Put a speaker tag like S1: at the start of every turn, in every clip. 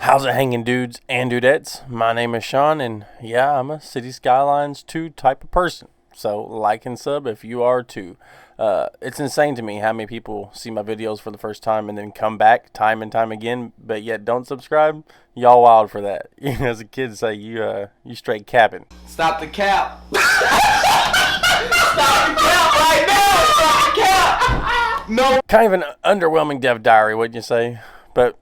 S1: How's it hanging, dudes and dudettes? My name is Shawn, and yeah, I'm a City Skylines 2 type of person. So, like and sub if you are too. It's insane to me how many people see my videos for the first time and then come back time and time again, but yet don't subscribe. Y'all wild for that. As a kid say, you straight capping.
S2: Stop the cap. Stop the cap right now. Stop the cap. No.
S1: Kind of an underwhelming dev diary, wouldn't you say? But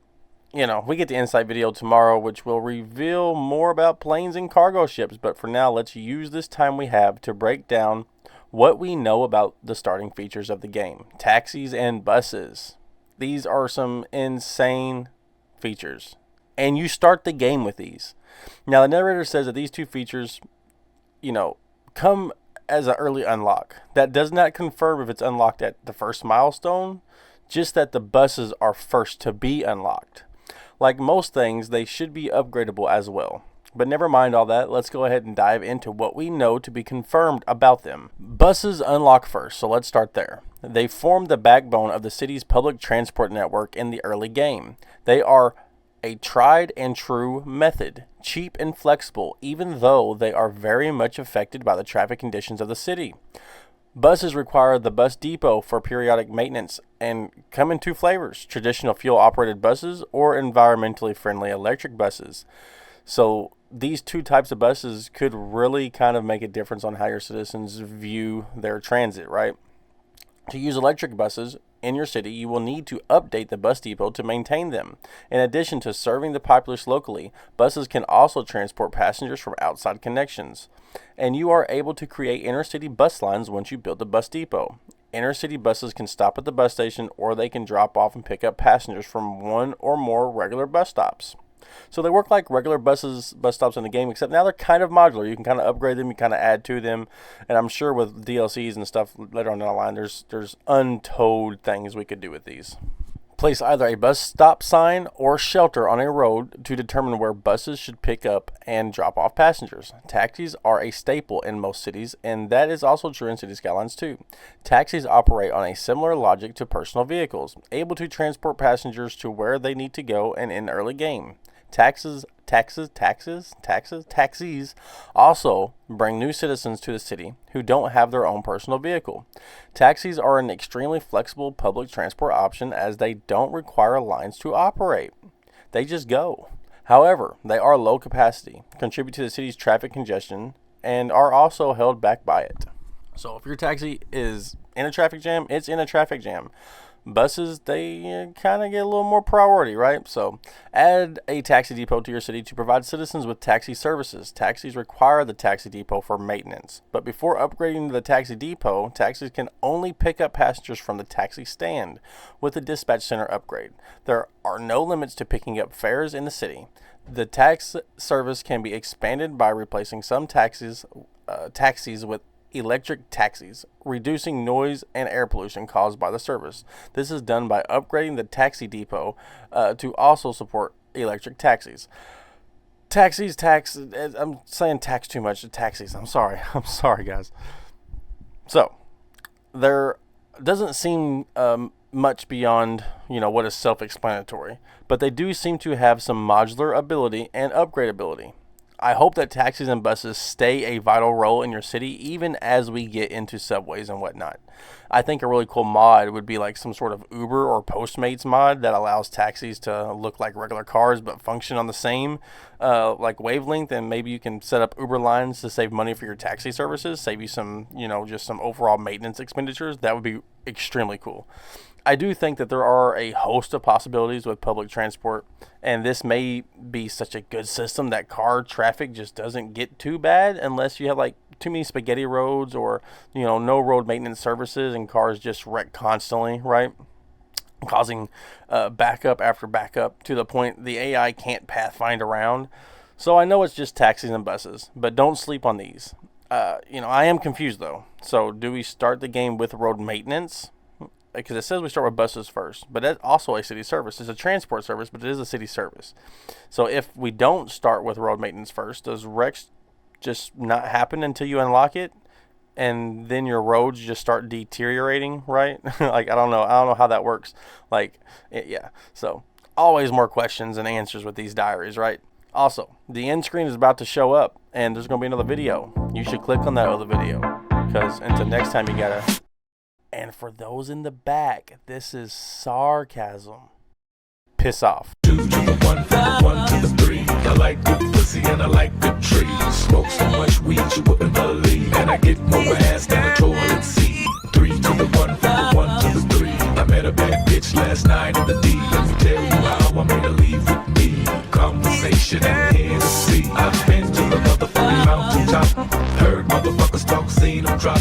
S1: we get the insight video tomorrow, which will reveal more about planes and cargo ships. But for now, let's use this time we have to break down what we know about the starting features of the game. Taxis and buses. These are some insane features. And you start the game with these. Now, the narrator says that these two features, come as an early unlock. That does not confirm if it's unlocked at the first milestone, just that the buses are first to be unlocked. Like most things, they should be upgradable as well. But never mind all that, let's go ahead and dive into what we know to be confirmed about them. Buses unlock first, so let's start there. They form the backbone of the city's public transport network in the early game. They are a tried and true method, cheap and flexible, even though they are very much affected by the traffic conditions of the city. Buses require the bus depot for periodic maintenance and come in two flavors: traditional fuel-operated buses or environmentally friendly electric buses. So these two types of buses could really kind of make a difference on how your citizens view their transit, right? To use electric buses in your city, you will need to update the bus depot to maintain them. In addition to serving the populace locally, buses can also transport passengers from outside connections. And you are able to create intercity bus lines once you build the bus depot. Intercity buses can stop at the bus station, or they can drop off and pick up passengers from one or more regular bus stops. So they work like regular bus stops in the game, except now they're kind of modular. You can kind of upgrade them, you kind of add to them, and I'm sure with DLCs and stuff later on down the line, there's untold things we could do with these. Place either a bus stop sign or shelter on a road to determine where buses should pick up and drop off passengers. Taxis are a staple in most cities, and that is also true in City Skylines too. Taxis operate on a similar logic to personal vehicles, able to transport passengers to where they need to go and in early game. Taxis also bring new citizens to the city who don't have their own personal vehicle. Taxis are an extremely flexible public transport option as they don't require lines to operate. They just go. However, they are low capacity, contribute to the city's traffic congestion, and are also held back by it. So if your taxi is in a traffic jam, it's in a traffic jam. Buses, they kind of get a little more priority, right? So add a taxi depot to your city to provide citizens with taxi services. Taxis require the taxi depot for maintenance. But before upgrading to the taxi depot, taxis can only pick up passengers from the taxi stand with the dispatch center upgrade. There are no limits to picking up fares in the city. The tax service can be expanded by replacing some taxis with electric taxis, reducing noise and air pollution caused by the service. This is done by upgrading the taxi depot to also support electric taxis. I'm saying tax too much. Taxis. I'm sorry, guys. So there doesn't seem much beyond what is self-explanatory, but they do seem to have some modular ability and upgradability. I hope that taxis and buses stay a vital role in your city even as we get into subways and whatnot. I think a really cool mod would be like some sort of Uber or Postmates mod that allows taxis to look like regular cars but function on the same like wavelength, and maybe you can set up Uber lines to save money for your taxi services, save you some, just some overall maintenance expenditures. That would be extremely cool. I do think that there are a host of possibilities with public transport, and this may be such a good system that car traffic just doesn't get too bad unless you have like too many spaghetti roads or no road maintenance services and cars just wreck constantly, right? Causing backup after backup to the point the AI can't pathfind around. So I know it's just taxis and buses, but don't sleep on these. I am confused though. So do we start the game with road maintenance? Because it says we start with buses first, but that's also a city service. It's a transport service, but it is a city service. So if we don't start with road maintenance first, does wrecks just not happen until you unlock it? and then your roads just start deteriorating, right? Like, I don't know how that works. Like, yeah. So always more questions and answers with these diaries, right? Also, the end screen is about to show up, and there's going to be another video. You should click on that other video, because until next time, you gotta... And for those in the back, this is sarcasm. Piss off.
S3: 2 to the 1, from the 1 to the 3. I like good pussy and I like good trees. Smoke so much weed you wouldn't believe. And I get more ass than a toilet seat. 3 to the 1, from the 1 to the 3. I met a bad bitch last night in the D. Let me tell you how I made her leave with me. Conversation and Hennessy. I've been to the motherfucking mountaintop. Heard motherfuckers talk, seen them drop.